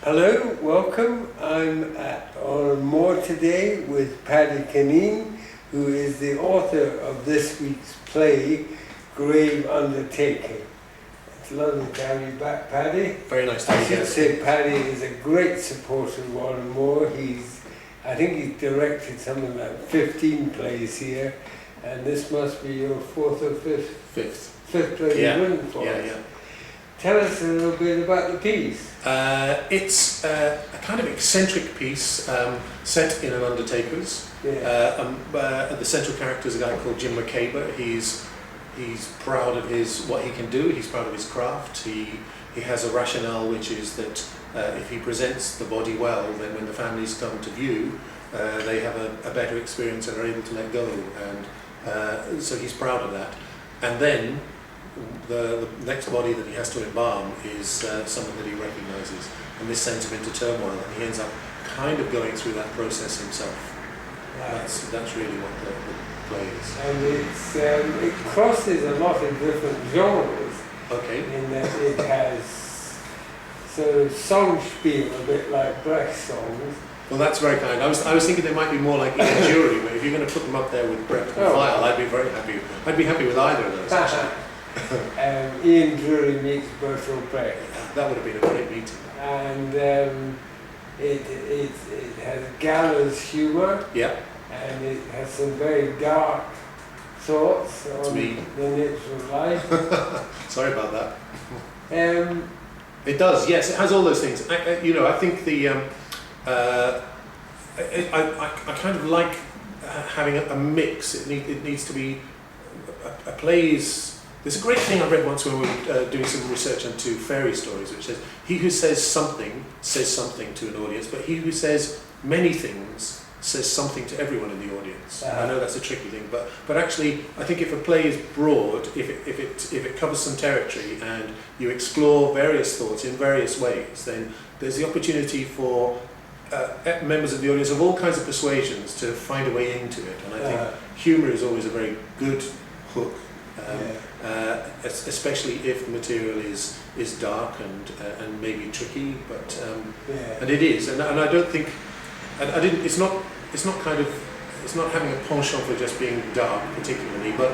Hello, welcome. I'm on More today with Paddy Cunneen, who is the author of this week's play, Grave Undertaking. It's lovely to have you back, Paddy. Very nice to I meet you. should say Paddy is a great supporter of Warren Moore. I think he's directed something like 15 plays here, and this must be your fourth or fifth? Fifth play you've written for us. Yeah. Tell us a little bit about the piece. It's a kind of eccentric piece set in an undertaker's. Yeah. The central character is a guy called Jim McCabe. He's proud of what he can do. He's proud of his craft. He has a rationale, which is that if he presents the body well, then when the families come to view, they have a better experience and are able to let go. And so he's proud of that. And then the next body that he has to embalm is someone that he recognises, and this sends him into turmoil, and he ends up kind of going through that process himself. Right. That's really what the play is. And it crosses a lot of different genres. Okay. In that it has sort of song spiel, a bit like Brecht songs. Well, that's very kind. I was thinking they might be more like Ian Jury, but if you're going to put them up there with Brecht and File, I'd be very happy. I'd be happy with either of those, actually. Ian Drury meets Bertolt Brecht. That would have been a great meeting. And it has gallows humour. Yeah. And it has some very dark thoughts on the nature of life. Sorry about that. It does, yes. It has all those things. I think I kind of like having a mix. It needs to be a play is. There's a great thing I read once when we were doing some research into fairy stories, which says, he who says something to an audience, but he who says many things says something to everyone in the audience. I know that's a tricky thing, but actually, I think if a play is broad, if it covers some territory and you explore various thoughts in various ways, then there's the opportunity for members of the audience of all kinds of persuasions to find a way into it. And I think humour is always a very good hook. Especially if the material is dark and maybe tricky, but and it is, and I don't think, it's not having a penchant for just being dark particularly, but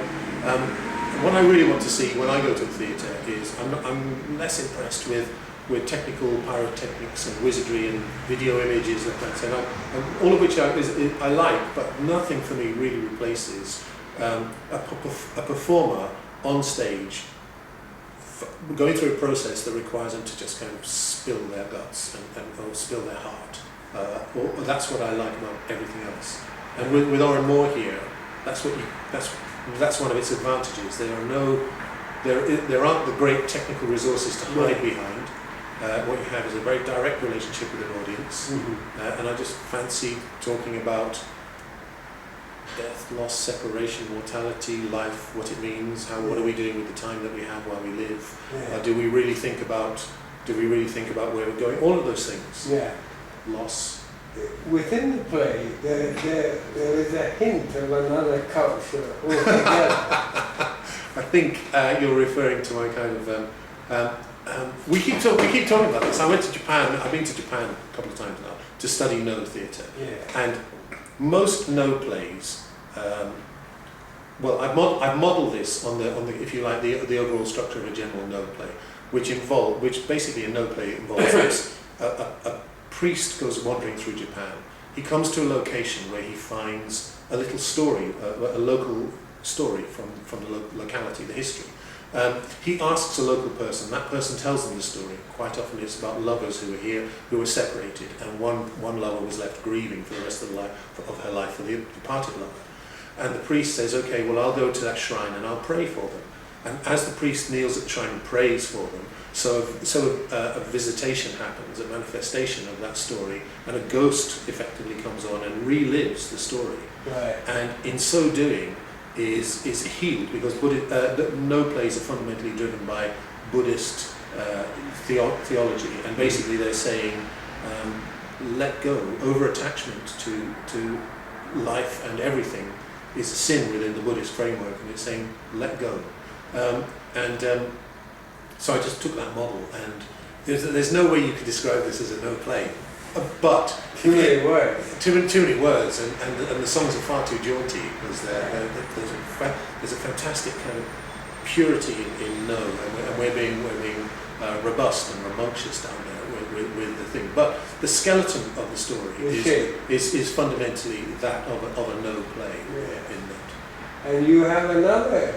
what I really want to see when I go to the theatre is I'm less impressed with technical pyrotechnics and wizardry and video images and that, and all of which I like, but nothing for me really replaces a performer on stage going through a process that requires them to just kind of spill their guts or spill their heart. Or that's what I like about everything else. And with Warren Moore here, that's one of its advantages. There aren't the great technical resources to hide behind. What you have is a very direct relationship with an audience, and I just fancy talking about death, loss, separation, mortality, life, what it means, what are we doing with the time that we have while we live? Do we really think about where we're going? All of those things. Yeah. Loss. Within the play, there is a hint of another culture altogether. I think you're referring to my kind of. We keep talking about this. I've been to Japan a couple of times now to study No theatre. Yeah. And most No plays. I've modelled this on the if you like the overall structure of a general No play, which basically a No play involves this. A priest goes wandering through Japan. He comes to a location where he finds a little story, a local story from the locality, the history. He asks a local person. That person tells him the story. Quite often it's about lovers who were here, who were separated, and one lover was left grieving for the rest of her life for the departed lover. And the priest says, okay, well, I'll go to that shrine and I'll pray for them. And as the priest kneels at the shrine and prays for them, so a visitation happens, a manifestation of that story, and a ghost effectively comes on and relives the story. Right. And in so doing, is healed, because No plays are fundamentally driven by Buddhist theology, and basically they're saying let go. Over-attachment to life and everything is a sin within the Buddhist framework, and it's saying let go. So I just took that model and there's no way you could describe this as a no play, but too many words. Too many words, and the songs are far too jaunty because there's a fantastic kind of purity in no, and we're being robust and rambunctious down there with the thing. But the skeleton of the story is fundamentally that of a no play in that. And you have another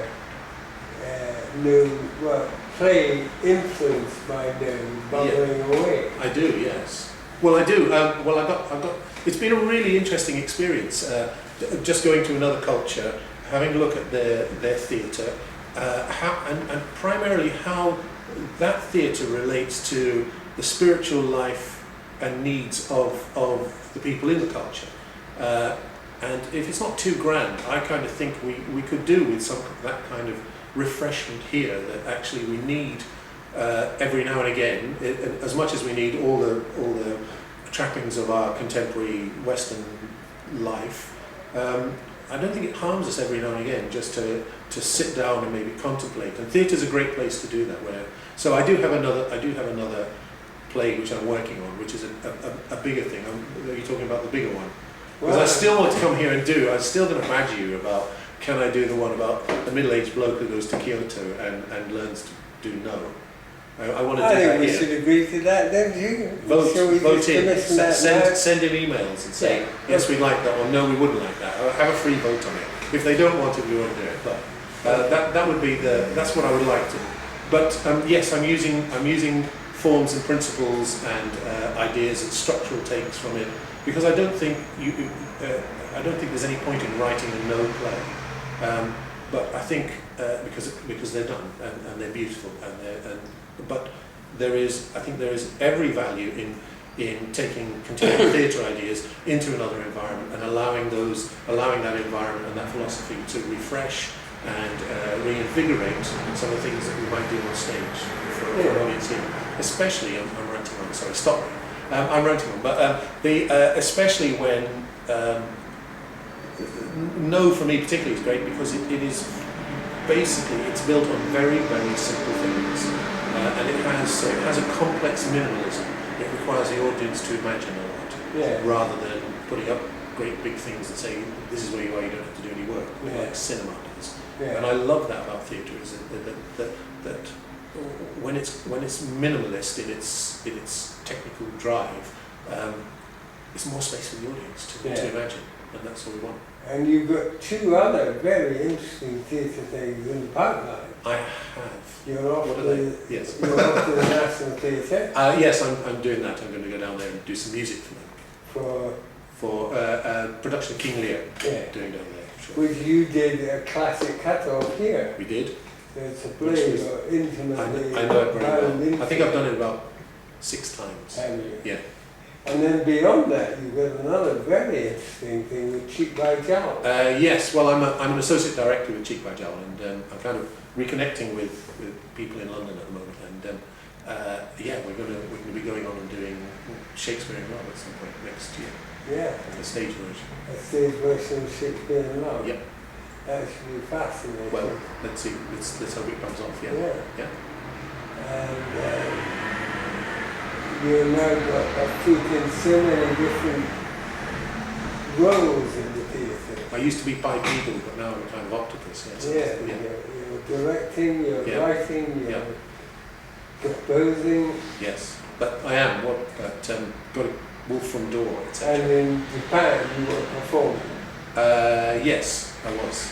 play influenced by no, Bubbling Away. I do, yes. Well, I do. I got. It's been a really interesting experience. Just going to another culture, having a look at their theatre, and primarily how that theatre relates to the spiritual life and needs of the people in the culture. And if it's not too grand, I kind of think we could do with some of that kind of refreshment here that actually we need every now and again, as much as we need all the trappings of our contemporary Western life. I don't think it harms us every now and again just to sit down and maybe contemplate. And theatre's a great place to do that. So I do have another play which I'm working on, which is a bigger thing. Are you talking about the bigger one? Because I still want to come here and I'm still going to badger you about, can I do the one about the middle-aged bloke who goes to Kyoto and learns to do no? I want to do that here. I think we should agree to that, don't you? Vote in, send in emails and say, yes, we'd like that, or no, we wouldn't like that. I'll have a free vote on it. If they don't want it, we won't do it. But that would be that's what I would like to. But yes, I'm using forms and principles and ideas and structural takes from it, because I don't think there's any point in writing a no play. But I think because they're done and they're beautiful but I think there is every value in taking contemporary theatre ideas into another environment and allowing that environment and that philosophy to refresh and reinvigorate some of the things that we might do on stage for an audience here. Especially, I'm ranting on. Sorry, stop me. I'm ranting on, but especially when no, for me particularly, is great because it is basically it's built on very, very simple things, and it has a complex minimalism. It requires the audience to imagine a lot, rather than putting up great big things that say this is where you are, you don't have to do any work, like cinema does. And I love that about theatre, is that when it's minimalist in its technical drive, it's more space for the audience to imagine, and that's what we want. And you've got two other very interesting theatre things in the pipeline. I have. You're off to the National Theatre. Yes, I'm doing that. I'm going to go down there and do some music for them. For production of King Lear. Doing down there. Sure. Which you did a classic cut-off here. We did. So it's a play intimately. I know it very well. I think I've done it about 6 times. Have you? Yeah. And then beyond that, you've got another very interesting thing with Cheek by Jowl. Yes, well, I'm an associate director with Cheek by Jowl, and I'm kind of reconnecting with people in London at the moment. And we're going to be going on and doing Shakespeare in Love at some point next year. Yeah. And a stage version. A stage version of Shakespeare in Love. Yep. That should be fascinating. Well, let's see. Let's hope it comes off. Yeah. And you've now got a feet in so many different roles in the theatre. I used to be bipedal, but now I'm kind of octopus. Yes. You're directing, you're writing, you're composing. Yes, but I am. Got a Wolf from Door, etc. And in Japan, you were performing. Yes, I was.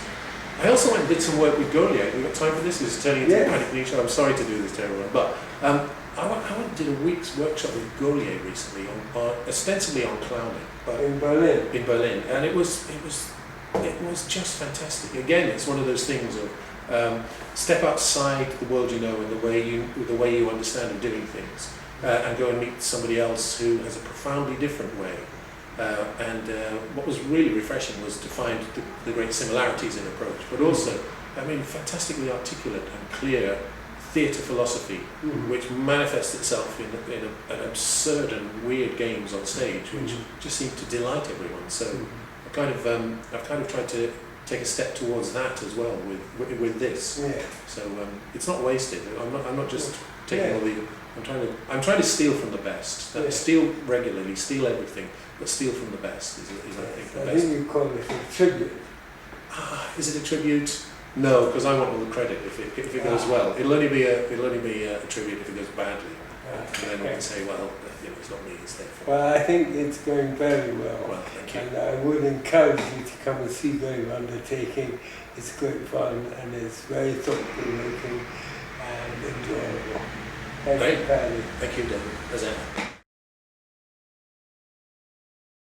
I also went and did some work with Goliath. We've got time for this. This is turning into a Paddy Cunneen show. I'm sorry to do this to everyone, but I went and did a week's workshop with Goliath recently, ostensibly on clowning. But in Berlin. In Berlin, and it was just fantastic. Again, it's one of those things of step outside the world you know and the way you understand of doing things, and go and meet somebody else who has a profoundly different way. What was really refreshing was to find the great similarities in approach, but also, fantastically articulate and clear theatre philosophy, which manifests itself in an absurd and weird games on stage, which just seem to delight everyone. So I've kind of tried to take a step towards that as well with this. Yeah. So it's not wasted. I'm not just taking all the. I'm trying to steal from the best. Steal regularly, steal everything, but steal from the best is I think the best. I think you call it a tribute. Is it a tribute? No, because I want all the credit if it goes well. It'll only be a tribute if it goes badly. And then we can say, well, it's not me, it's their fault. Well, I think it's going very well. Well, thank you. And I would encourage you to come and see Grave Undertaking. It's great fun and it's very thought-provoking and enjoyable. Thank you, Paddy. Thank you, David. As ever.